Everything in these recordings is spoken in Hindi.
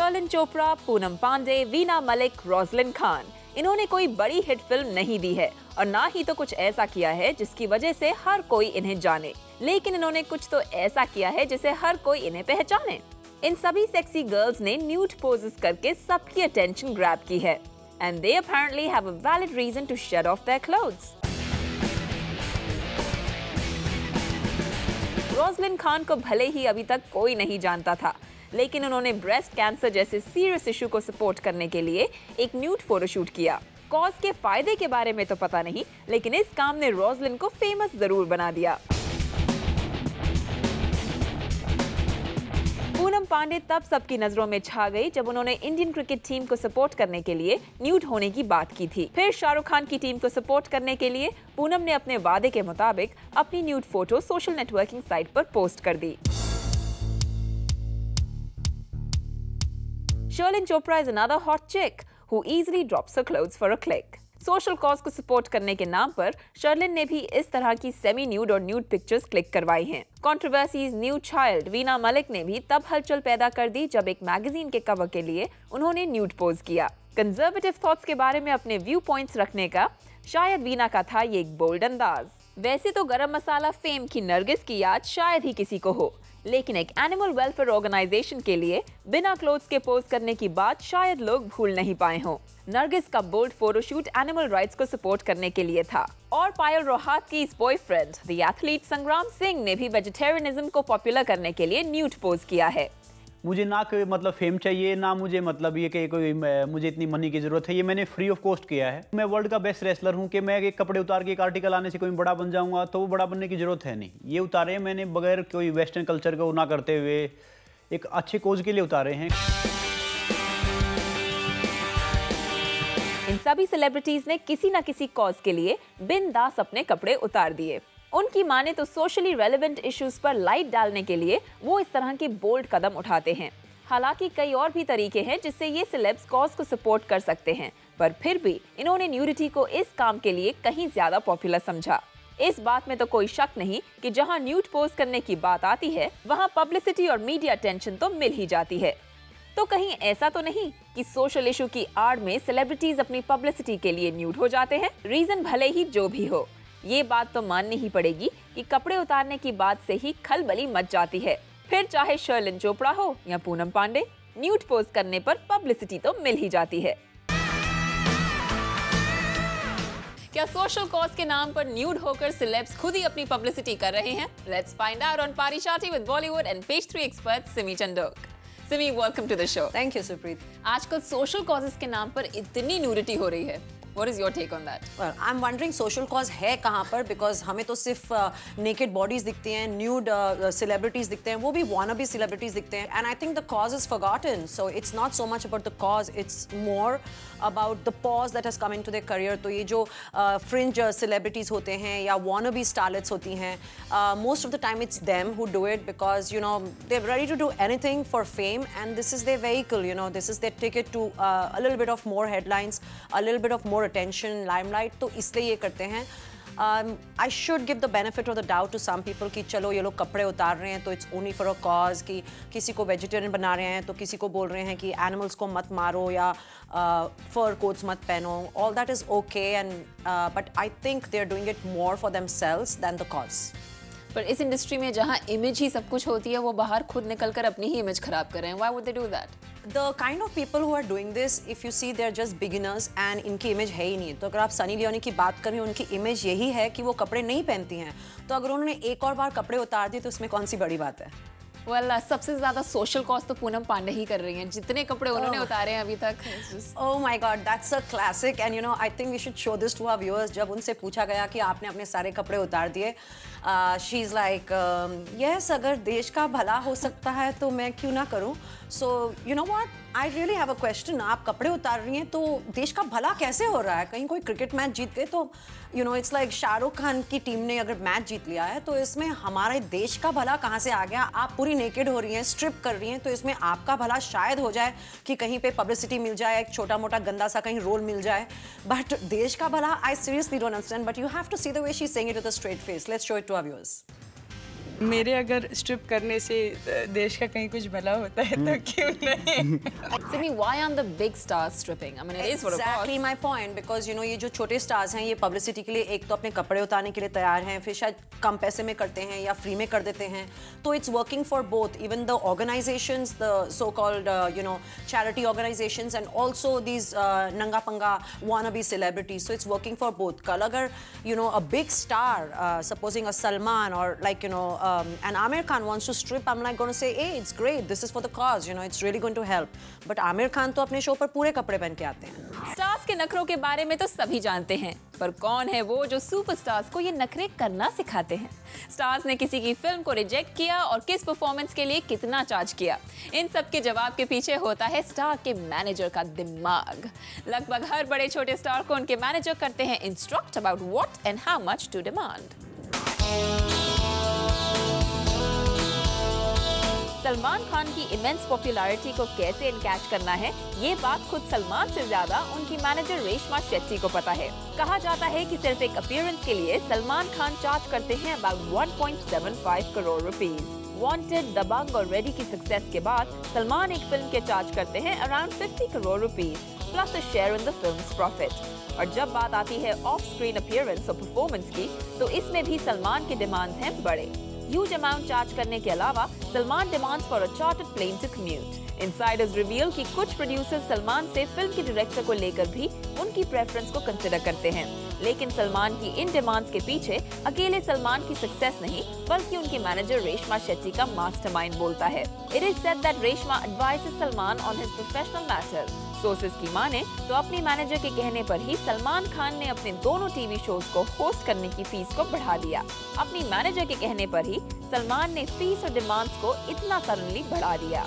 शर्लिन चोपड़ा, पूनम पांडे, वीना मलिक, रोजलिन खान, इन्होंने कोई बड़ी हिट फिल्म नहीं दी है और ना ही तो कुछ ऐसा किया है जिसकी वजह से हर कोई इन्हें जाने, लेकिन इन्होंने कुछ तो ऐसा किया है जिसे हर कोई इन्हें पहचाने। इन सभी सेक्सी गर्ल्स ने न्यूड पोजेस करके सबकी अटेंशन ग्रैब की है and they apparently have a valid reason to shed off their clothes. Rozlyn Khan को भले ही अभी तक कोई नहीं जानता था, लेकिन उन्होंने ब्रेस्ट कैंसर जैसे सीरियस इशू को सपोर्ट करने के लिए एक न्यूड फोटोशूट किया। कॉज के फायदे के बारे में तो पता नहीं, लेकिन इस काम ने रोजलिन को फेमस जरूर बना दिया। पूनम पांडे तब सबकी नजरों में छा गई जब उन्होंने इंडियन क्रिकेट टीम को सपोर्ट करने के लिए न्यूड होने की बात की थी। फिर शाहरुख खान की टीम को सपोर्ट करने के लिए पूनम ने अपने वादे के मुताबिक अपनी nude photo social networking site पर पोस्ट कर दी। Sherlyn Chopra is another hot chick who easily drops her clothes for a click. Social cause को सपोर्ट करने के नाम पर शर्लिन ने भी इस तरह की सेमी न्यूड और न्यूड पिक्चर्स क्लिक करवाई हैं। Controversies new child Veena Malik ने भी तब हलचल पैदा कर दी जब एक मैगजीन के कवर के लिए उन्होंने न्यूड पोज किया। कंजर्वेटिव थॉट्स के बारे में अपने व्यू पॉइंट्स रखने का शायद वीना का था ये एक बोल्ड अंदाज। वैसे तो गरम मसाला फेम की नरगिस की याद शायद ही किसी को हो, लेकिन एक एनिमल वेलफेयर ऑर्गेनाइजेशन के लिए बिना क्लोथ्स के पोज करने की बात शायद लोग भूल नहीं पाए हों। नरगिस का बोल्ड फोटोशूट एनिमल राइट्स को सपोर्ट करने के लिए था और पायल रोहात की इस बॉयफ्रेंड द एथलीट संग्राम सिंह ने भी वेजिटेरियनिज्म को पॉपुलर करने के लिए न्यूड पोज किया है। मुझे ना कोई मतलब फेम चाहिए, ना मुझे मतलब ये कि कोई मुझे इतनी मनी की ज़रूरत है। ये मैंने फ्री ऑफ कॉस्ट किया है। मैं वर्ल्ड का बेस्ट रेसलर हूँ कि मैं एक कपड़े उतार के एक आर्टिकल आने से कोई बड़ा बन जाऊँगा, तो वो बड़ा बनने की ज़रूरत है नहीं। ये उतारे मैंने बगैर कोई वेस्टर्न कल्चर को ना करते हुए एक अच्छे कोज के लिए उतारे हैं। इन सभी सेलिब्रिटीज ने किसी न किसी कॉज के लिए बिंदास अपने कपड़े उतार दिए। उनकी माने तो सोशली रेलेवेंट इश्यूज पर लाइट डालने के लिए वो इस तरह के बोल्ड कदम उठाते हैं। हालांकि कई और भी तरीके हैं जिससे ये सेलेब्स कॉज को सपोर्ट कर सकते हैं, पर फिर भी इन्होंने न्यूडिटी को इस काम के लिए कहीं ज्यादा पॉपुलर समझा। इस बात में तो कोई शक नहीं कि जहां न्यूड पोज करने की बात आती है वहां पब्लिसिटी और मीडिया अटेंशन तो मिल ही जाती है। तो कहीं ऐसा तो नहीं कि सोशल इशू की आड़ में सेलिब्रिटीज अपनी पब्लिसिटी के लिए न्यूड हो जाते हैं। रीजन भले ही जो भी हो, ये बात तो माननी ही पड़ेगी कि कपड़े उतारने की बात से ही खलबली मच जाती है। फिर चाहे शर्लिन चोपड़ा हो या पूनम पांडे, न्यूड पोज करने पर पब्लिसिटी तो मिल ही जाती है। क्या सोशल कॉज के नाम पर न्यूड होकर सेलेब्स खुद ही अपनी पब्लिसिटी कर रहे हैं? लेट्स फाइंड आउट ऑन पारिचाटी with Bollywood and page 3 expert Simi Chandok. Simi, welcome to the show. Thank you Supreet. आजकल सोशल कॉजेस के नाम पर इतनी न्यूडिटी हो रही है। What is your take on that? Well, I'm wondering social cause है कहाँ पर, because हमें तो सिर्फ naked bodies दिखती हैं, nude celebrities दिखते हैं, वो भी wannabe celebrities दिखते हैं, and I think the cause is forgotten. So it's not so much about the cause, it's more about the pause that has come into their career. तो ये जो fringe celebrities होते हैं या wannabe starlets होती हैं, most of the time it's them who do it because you know they're ready to do anything for fame, and this is their vehicle. You know, this is their ticket to a little bit of more headlines, a little bit of more attention, limelight. तो इसलिए ये करते हैं। I should give the benefit of the doubt to some people कि चलो ये लोग कपड़े उतार रहे हैं तो it's only for a cause, कि किसी को vegetarian बना रहे हैं तो किसी को बोल रहे हैं कि animals को मत मारो या fur coats मत पहनो. All that is okay, and but I think they're doing it more for themselves than the cause. पर इस इंडस्ट्री में जहाँ इमेज ही सब कुछ होती है, वो बाहर खुद निकलकर अपनी ही इमेज खराब कर रहे हैं। Why would they do that? The kind of people who are doing this, if you see, they're just beginners and इनकी इमेज है ही नहीं। तो अगर आप सनी लियोनी की बात करें, उनकी इमेज यही है कि वो कपड़े नहीं पहनती हैं, तो अगर उन्होंने एक और बार कपड़े उतार दिए तो उसमें कौन सी बड़ी बात है? Well, सबसे ज्यादा सोशल कॉज तो पूनम पांडे ही कर रही हैं। जितने कपड़े उन्होंने उतारे हैं अभी तक। Oh my God, that's a classic, and you know I think we should show this to our viewers. जब उनसे पूछा गया कि आपने अपने सारे कपड़े उतार दिए, she's like, yes, अगर देश का भला हो सकता है तो मैं क्यों ना करूं? So you know what? I really have a question. आप कपड़े उतार रही हैं तो देश का भला कैसे हो रहा है? कहीं कोई क्रिकेट मैच जीत गए तो you know it's like Shahrukh Khan की टीम ने अगर मैच जीत लिया है तो इसमें हमारे देश का भला कहाँ से आ गया? आप पूरी नेकेड हो रही हैं, स्ट्रिप कर रही हैं, तो इसमें आपका भला शायद हो जाए कि कहीं पे पब्लिसिटी मिल जाए, एक छोटा मोटा गंदा सा कहीं रोल मिल जाए, बट देश का भला I seriously don't understand, but you have to see the way she's saying it with a straight face. Let's show it to our viewers. मेरे अगर स्ट्रिप करने से देश का कहीं कुछ भला होता है तो क्यों नहीं? Simi, why aren't the big stars stripping? I mean, it is for a cause. Exactly my point, because you know ये जो छोटे स्टार्स हैं ये पब्लिसिटी के लिए एक तो अपने कपड़े उतारने के लिए तैयार हैं, फिर शायद कम पैसे में करते हैं या फ्री में कर देते हैं, तो it's working for both, even the organisations, the so called you know charity organisations and also these नंगा पंगा wannabe celebrities, so it's working for both. कल अगर you know a big star, supposing a Salman or like you know an Amir Khan wants to strip, I'm like going to say, hey, it's great, this is for the cause, you know, it's really going to help. But Amir Khan तो अपने शो पर पूरे कपड़े पहन के आते हैं. स्टार्स के नखरों के बारे में तो सभी जानते हैं, पर कौन है वो जो सुपरस्टार्स को ये नखरे करना सिखाते हैं? स्टार्स ने किसी की फिल्म को रिजेक्ट किया और किस परफॉर्मेंस के लिए कितना चार्ज किया, इन सब के जवाब के पीछे होता है स्टार के मैनेजर का दिमाग. लगभग हर बड़े छोटे स्टार को उनके मैनेजर करते हैं instruct about what and how much to demand. Salman Khan की इमेंस पॉपुलैरिटी को कैसे इनकैच करना है, ये बात खुद सलमान से ज्यादा उनकी मैनेजर रेशमा शेट्टी को पता है. कहा जाता है कि सिर्फ एक अपीयरेंस के लिए सलमान खान चार्ज करते हैं अबाउट 1.75 करोड़ रुपीस. वांटेड, दबंग और रेडी की सक्सेस के बाद सलमान एक फिल्म के चार्ज करते हैं around 50 crore rupees plus a share in the films profit. और जब बात आती है ऑफ स्क्रीन अपीयरेंस और परफॉर्मेंस की, तो इसमें भी सलमान के डिमांड्स हैं बड़े. ह्यूज अमाउंट चार्ज करने के अलावा Salman demands for a chartered plane to commute. Insiders reveal कि कुछ प्रोड्यूसर्स सलमान से फिल्म के डायरेक्टर को लेकर भी उनकी प्रेफरेंस को कंसिडर करते हैं. लेकिन सलमान की इन डिमांड्स के पीछे अकेले सलमान की सक्सेस नहीं, बल्कि उनकी मैनेजर रेशमा शेट्टी का मास्टरमाइंड बोलता है. It is said that Reshma advices Salman on his professional matters. Sources की माने तो अपनी मैनेजर के कहने पर ही सलमान खान ने अपने दोनों टीवी शोज को होस्ट करने की फीस को बढ़ा दिया. अपनी मैनेजर के कहने पर ही सलमान ने फीस और डिमांड्स को इतना सडनली बढ़ा दिया.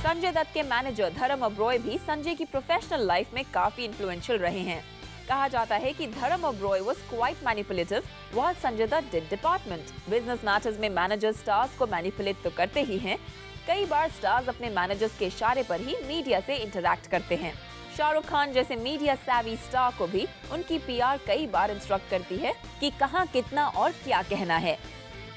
संजय दत्त के मैनेजर धर्म ओबरॉय भी संजय की प्रोफेशनल लाइफ में काफी इन्फ्लुएंशियल रहे हैं. कहा जाता है कि Dharm Oberoi was quite manipulative while Sanjay Dutt did department. Business matters में मैनेजर स्टार्स को मैनिपुलेट तो करते ही हैं, कई बार स्टार्स अपने मैनेजर्स के इशारे पर ही मीडिया से इंटरैक्ट करते हैं. शाहरुख खान जैसे मीडिया सैवी स्टार को भी उनकी पीआर कई बार इंस्ट्रक्ट करती है कि कहां कितना और क्या कहना है.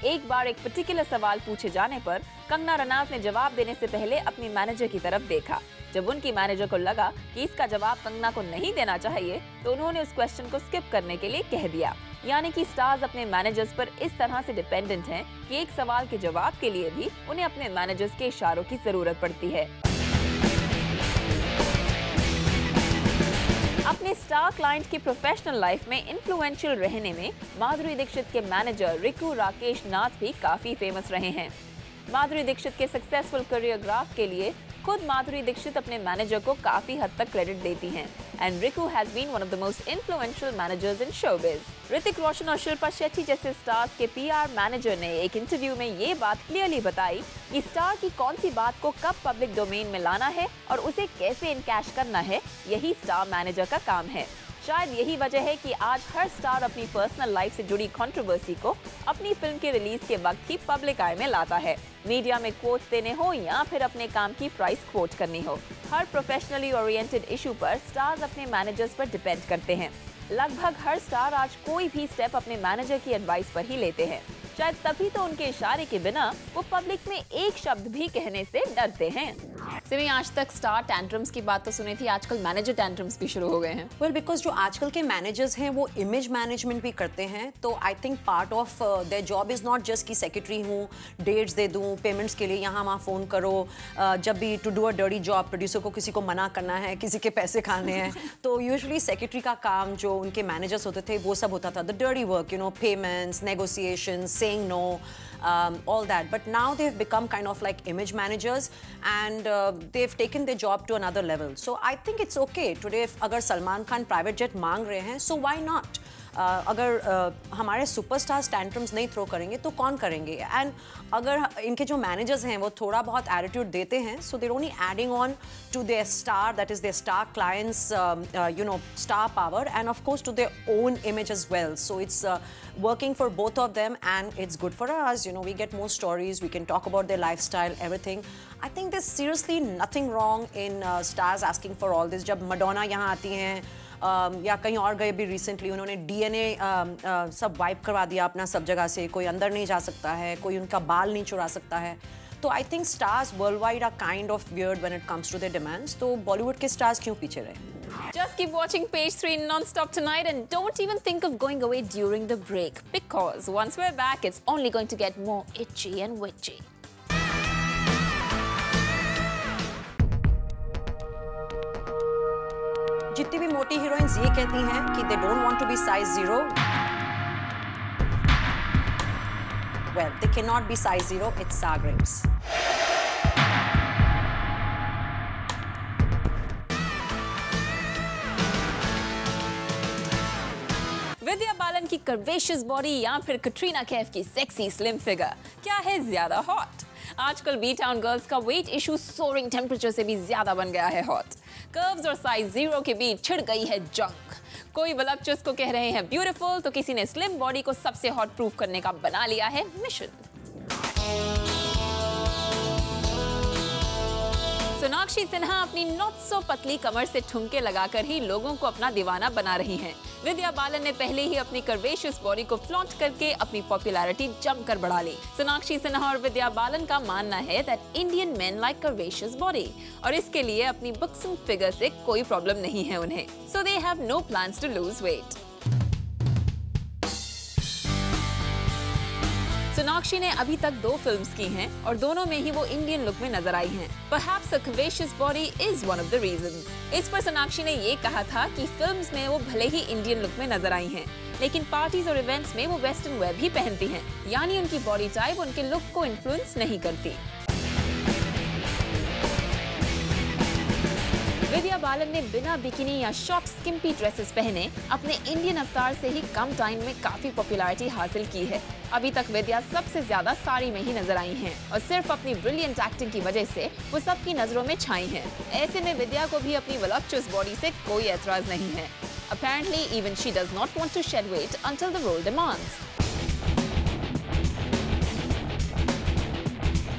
एक बार एक पर्टिकुलर सवाल पूछे जाने पर कंगना रनौत ने जवाब देने से पहले अपनी मैनेजर की तरफ देखा. जब उनकी मैनेजर को लगा कि इसका जवाब कंगना को नहीं देना चाहिए, तो उन्होंने उस क्वेश्चन को स्किप करने के लिए कह दिया. यानी कि स्टार्स अपने मैनेजर्स पर इस तरह से डिपेंडेंट हैं कि एक सवाल के जवाब के लिए भी उन्हें अपने मैनेजर्स के इशारों की जरूरत पड़ती है. अपने स्टार क्लाइंट की प्रोफेशनल लाइफ में इन्फ्लुएंशियल रहने में माधुरी दीक्षित के मैनेजर रिकू राकेश नाथ भी काफी फेमस रहे हैं. माधुरी दीक्षित के सक्सेसफुल करियर ग्राफ के लिए खुद माधुरी दीक्षित अपने मैनेजर को काफी हद तक क्रेडिट देती हैं. And Riku has been one of the most influential managers in showbiz. Hrithik Roshan और शिल्पा शेट्टी जैसे स्टार्स के पीआर मैनेजर ने एक इंटरव्यू में ये बात क्लियरली बताई कि स्टार की कौन सी बात को कब पब्लिक डोमेन में लाना है और उसे कैसे इनकैश करना है, यही स्टार मैनेजर का काम है. शायद यही वजह है कि आज हर स्टार अपनी पर्सनल लाइफ से जुड़ी कंट्रोवर्सी को अपनी फिल्म के रिलीज के वक्त ही पब्लिक आई में लाता है. मीडिया में कोट्स देने हो या फिर अपने काम की प्राइस कोट करनी हो, हर प्रोफेशनली ओरिएंटेड इशू पर स्टार्स अपने मैनेजर्स पर डिपेंड करते हैं. लगभग हर स्टार आज कोई भी स्टेप अपने मैनेजर की एडवाइस पर ही लेते हैं. शायद तभी तो उनके इशारे के बिना वो पब्लिक में एक शब्द भी कहने से डरते हैं. सिमी, आज तक स्टार टैंट्रम्स की बात तो सुनी थी, आजकल मैनेजर टैंट्रम्स भी शुरू हो गए हैं. वेल, बिकॉज जो आजकल के मैनेजर्स हैं वो इमेज मैनेजमेंट भी करते हैं, तो I think part of their job is not just कि सेक्रेटरी हूँ, डेट्स दे दूँ, पेमेंट्स के लिए यहाँ वहाँ फ़ोन करो, जब भी to do a dirty job, producer को किसी को मना करना है, किसी के पैसे खाने हैं, तो यूजुअली सेक्रेटरी का काम जो उनके मैनेजर्स होते थे वो सब होता था, the dirty work, you know, payments, negotiations, saying no, all that. But now they've become kind of like image managers and they've taken their job to another level. So I think it's okay. Today if अगर सलमान खान private jet मांग रहे हैं, so why not? अगर हमारे सुपरस्टार्स टैंट्रम्स नहीं थ्रो करेंगे तो कौन करेंगे. एंड अगर इनके जो मैनेजर्स हैं वो थोड़ा बहुत एटीट्यूड देते हैं, so they're only adding on to their star, that is their star clients, you know, star power, and of course to their own image as well. So it's working for both of them and it's good for us. You know, we get more stories, we can talk about their lifestyle, everything. I think there's seriously nothing wrong in stars asking for all this. जब Madonna यहाँ आती हैं, या कहीं और गए भी रिसेंटली, उन्होंने DNA सब वाइप करवा दिया अपना सब जगह से, कोई अंदर नहीं जा सकता है, कोई उनका बाल नहीं चुरा सकता है। तो I think stars world wide are kind of weird when it comes to their demands. तो बॉलीवुड के स्टार्स क्यों पीछे रहे? Just keep watching Page 3 non-stop tonight and don't even think of going away during the break because once we're back, it's only going to get more itchy and witchy. जितनी भी मोटी हीरोइंस ये कहती हैं कि they don't want to be size 0, well, they cannot be size 0, it's sour grapes. Vidya Balan की कर्वेशियस बॉडी या फिर कटरीना कैफ की सेक्सी स्लिम फिगर, क्या है ज्यादा हॉट? आजकल बी टाउन गर्ल्स का वेट इशू सोरिंग टेम्परेचर से भी ज्यादा बन गया है हॉट। कर्व्स और साइज 0 के बीच छिड़ गई है जंग। कोई वलपचस को कह रहे हैं ब्यूटीफुल, तो किसी ने स्लिम बॉडी को सबसे हॉट प्रूफ करने का बना लिया है मिशन। सोनाक्षी सिन्हा अपनी नॉट सो पतली कमर से ठुमके लगाकर ही लोगों को अपना दीवाना बना रही हैं। विद्या बालन ने पहले ही अपनी कर्वेशियस बॉडी को फ्लॉन्ट करके अपनी पॉपुलैरिटी जमकर बढ़ा ली। सोनाक्षी सिन्हा और विद्या बालन का मानना है that Indian men like curvaceous body और इसके लिए अपनी बुक्सम फिगर से कोई प्रॉब्लम नहीं है उन्हें। So they have no plans to lose weight. Sonakshi ने अभी तक 2 फिल्म्स की हैं और दोनों में ही वो इंडियन लुक में नजर आई हैं। Perhaps a curvaceous body is one of the reasons. इस पर सोनाक्षी ने ये कहा था कि फिल्म्स में वो भले ही इंडियन लुक में नजर आई हैं, लेकिन पार्टीज और इवेंट्स में वो वेस्टर्न वेयर भी पहनती हैं, यानी उनकी बॉडी टाइप उनके लुक को इन्फ्लुएंस नहीं करती। विद्या बालन ने बिना बिकिनी या शॉर्ट स्किम्पी ड्रेसेस पहने अपने इंडियन अवतार से ही कम टाइम में काफी पॉपुलैरिटी हासिल की है। अभी तक विद्या सबसे ज्यादा साड़ी में ही नजर आई हैं और सिर्फ अपनी ब्रिलियंट एक्टिंग की वजह से वो सबकी नजरों में छाई हैं। ऐसे में विद्या को भी अपनी वलपचस बॉडी से कोई एतराज नहीं है। Apparently, even she does not want to shed weight until the role demands.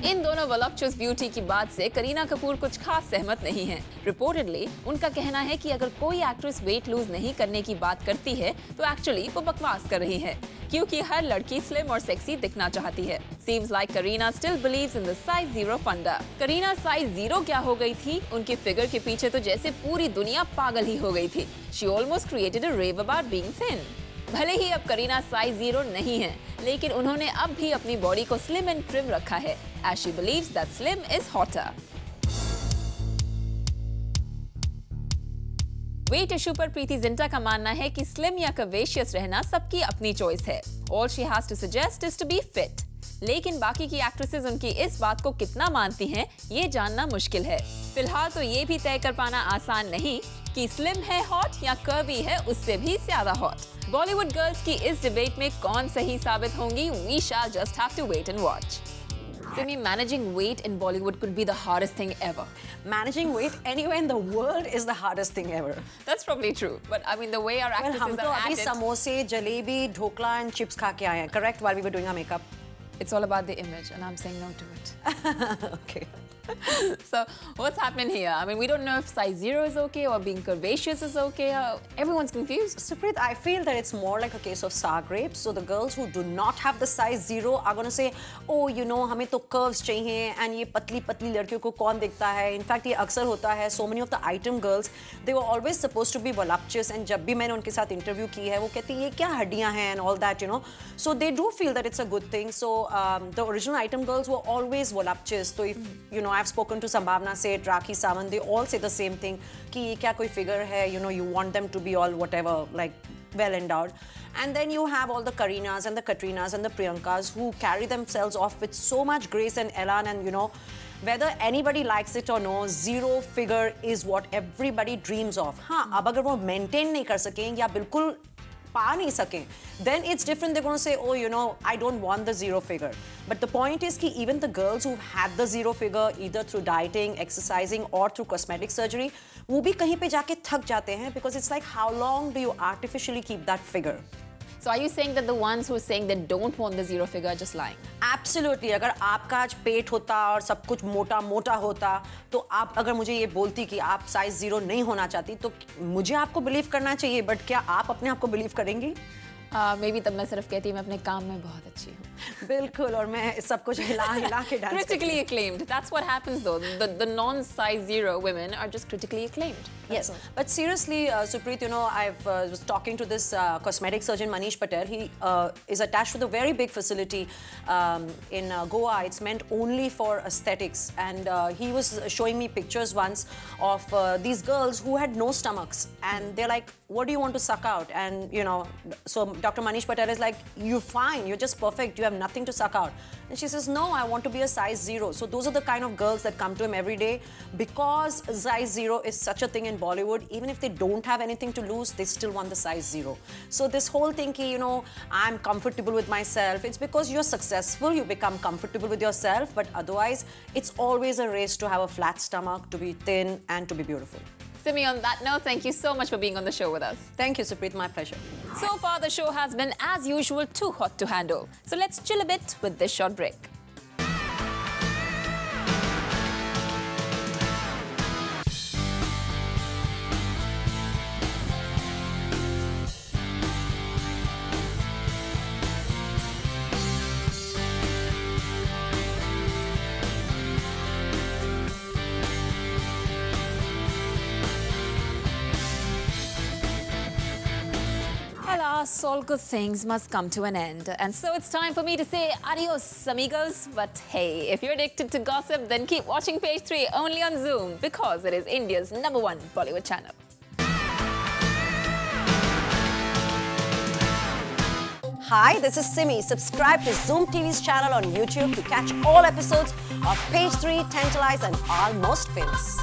इन दोनों वलपचस ब्यूटी की बात से करीना कपूर कुछ खास सहमत नहीं है। रिपोर्टेडली उनका कहना है कि अगर कोई एक्ट्रेस वेट लूज नहीं करने की बात करती है तो एक्चुअली वो बकवास कर रही है, क्योंकि हर लड़की स्लिम और सेक्सी दिखना चाहती है। Seems like Kareena still believes in the size 0 फंडा। करीना साइज 0 क्या हो गई थी? उनके फिगर के पीछे तो जैसे पूरी दुनिया पागल ही हो गई थी। She almost created a rave about being thin. भले ही अब करीना साइज 0 नहीं है, लेकिन उन्होंने अब भी अपनी बॉडी को स्लिम एंड ट्रिम रखा है, as she believes that slim is hotter. Weight issue पर प्रीति जिंटा का मानना है कि स्लिम या कर्वेशियस रहना सबकी अपनी चॉइस है। All she has to suggest is to be fit. लेकिन बाकी की एक्ट्रेसेस उनकी इस बात को कितना मानती हैं, ये जानना मुश्किल है। फिलहाल तो ये भी तय कर पाना आसान नहीं कि स्लिम है हॉट या कर्वी है उससे भी ज्यादा हॉट। बॉलीवुड गर्ल्स की इस डिबेट में कौन सही साबित होंगी, we shall just have to wait and watch. Simi, managing weight in Bollywood could be the hardest thing ever. Managing weight anywhere in the world is the hardest thing ever. That's probably true. But I mean, the way our actresses हम तो are अभी at it, समोसे, जलेबी, ढोकला and chips खा के आए हैं, correct? While we were doing our makeup. it's all about the image, and I'm saying no to it. Okay. So what's happening here? I mean, we don't know if size 0 is okay or being curvaceous is okay. Everyone's confused. Supreet, I feel that it's more like a case of sour grapes. So the girls who do not have the size 0 are going to say, oh, you know, हमें तो curves चाहिए and ये पतली पतली लड़कियों को कौन देखता है? In fact, ये अक्सर होता है. So many of the item girls, they were always supposed to be voluptuous. And जब भी मैंने उनके साथ interview की है, वो कहती ये क्या हड्डियाँ हैं and all that, you know. So they do feel that it's a good thing. So the original item girls were always voluptuous. So if, you know, I've spoken to Sambhavna Seth, Rakhi Sawant, they all say the same thing, कि ये क्या कोई figure है, you know, you want them to be all whatever, like well endowed. And then you have all the Karenas and the Katrinas and the Priyankas who carry themselves off with so much grace and elan, and you know, whether anybody likes it or no, 0 figure is what everybody dreams of. हाँ, अब अगर वो maintain नहीं कर सकें या बिल्कुल पा नहीं सकें, then it's different. They're going to say, oh, you know, I don't want the 0 figure. But the point is कि even the girls who've had the 0 figure, either through dieting, exercising, or through cosmetic surgery, वो भी कहीं पे जाके थक जाते हैं, because it's like, how long do you artificially keep that figure? So are you saying that the ones who are saying they don't want the zero figure are just lying? Absolutely. अगर आपका आज पेट होता और सब कुछ मोटा मोटा होता तो आप अगर मुझे ये बोलती कि आप साइज 0 नहीं होना चाहती तो मुझे आपको बिलीव करना चाहिए, बट क्या आप अपने आप को बिलीव करेंगी? मे बी तब मैं सिर्फ कहती मैं अपने काम में बहुत अच्छी हूँ. बिल्कुल, और मैं सब कुछ हिला हिला के dance Critically acclaimed. That's what happens though. The non-size 0 women are just critically acclaimed. Yes, but seriously, Supreet, you know, I was talking to this cosmetic surgeon Manish Patel. He is attached to the very big facility in Goa. It's meant only for aesthetics, and he was showing me pictures once of these girls who had no stomachs, and they're like, "What do you want to suck out?" And you know, so Dr. Manish Patel is like, "You're fine. You're just perfect. You have nothing to suck out." And she says, "No, I want to be a size 0." So those are the kind of girls that come to him every day because size 0 is such a thing in Bollywood. Even if they don't have anything to lose, they still want the size 0. So this whole thing, you know, I'm comfortable with myself. It's because you're successful, you become comfortable with yourself. But otherwise, it's always a race to have a flat stomach, to be thin, and to be beautiful. Simi, on that note, thank you so much for being on the show with us. Thank you, Supreet. My pleasure. So far, the show has been, as usual, too hot to handle. So let's chill a bit with this short break. Alas, all good things must come to an end. And so it's time for me to say adios, amigos. But hey, if you're addicted to gossip, then keep watching Page 3 only on Zoom, because it is India's #1 Bollywood channel. Hi, this is Simi. Subscribe to Zoom TV's channel on YouTube to catch all episodes of Page 3, Tantalize, and Almost Famous.